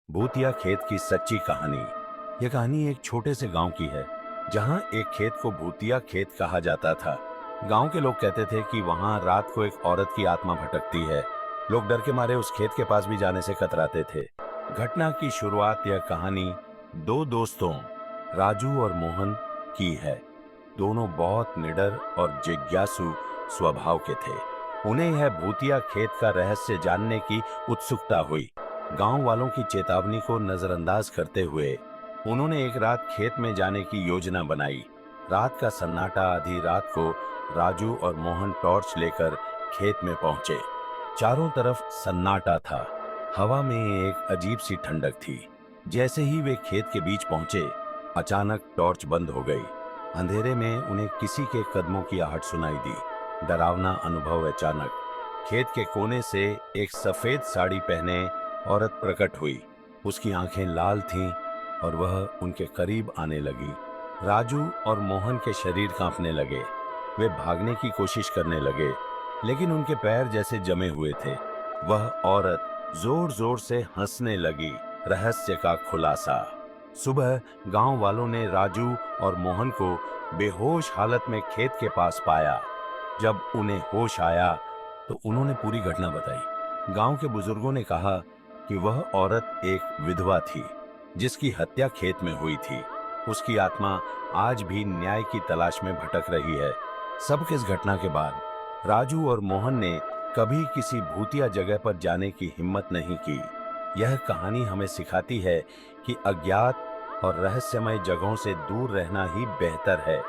भूतिया खेत की सच्ची कहानी। यह कहानी एक छोटे से गांव की है जहां एक खेत को भूतिया खेत कहा जाता था। गांव के लोग कहते थे कि वहां रात को एक औरत की आत्मा भटकती है। लोग डर के मारे उस खेत के पास भी जाने से कतराते थे। घटना की शुरुआत यह कहानी दो दोस्तों राजू और मोहन की है। दोनों बहुत निडर और जिज्ञासु स्वभाव के थे। उन्हें यह भूतिया खेत का रहस्य जानने की उत्सुकता हुई। गांव वालों की चेतावनी को नजरअंदाज करते हुए उन्होंने एक रात खेत में जाने की योजना बनाई। रात का सन्नाटा, आधी रात को राजू और मोहन टॉर्च लेकर खेत में पहुंचे। चारों तरफ सन्नाटा था। हवा में एक अजीब सी ठंडक थी। जैसे ही वे खेत के बीच पहुंचे, अचानक टॉर्च बंद हो गई। अंधेरे में उन्हें किसी के कदमों की आहट सुनाई दी। डरावना अनुभव अचानक। खेत के कोने से एक सफेद साड़ी पहने औरत प्रकट हुई। उसकी आंखें लाल थीं और वह उनके करीब आने लगी। राजू और मोहन के शरीर कांपने लगे। वे भागने की कोशिश करने लगे, लेकिन उनके पैर जैसे जमे हुए थे। वह औरत जोर जोर से हंसने लगी। रहस्य का खुलासा। सुबह गांव वालों ने राजू और मोहन को बेहोश हालत में खेत के पास पाया। जब उन्हें होश आया तो उन्होंने पूरी घटना बताई। गांव के बुजुर्गों ने कहा कि वह औरत एक विधवा थी जिसकी हत्या खेत में हुई थी। उसकी आत्मा आज भी न्याय की तलाश में भटक रही है। सबके इस घटना के बाद राजू और मोहन ने कभी किसी भूतिया जगह पर जाने की हिम्मत नहीं की। यह कहानी हमें सिखाती है कि अज्ञात और रहस्यमय जगहों से दूर रहना ही बेहतर है।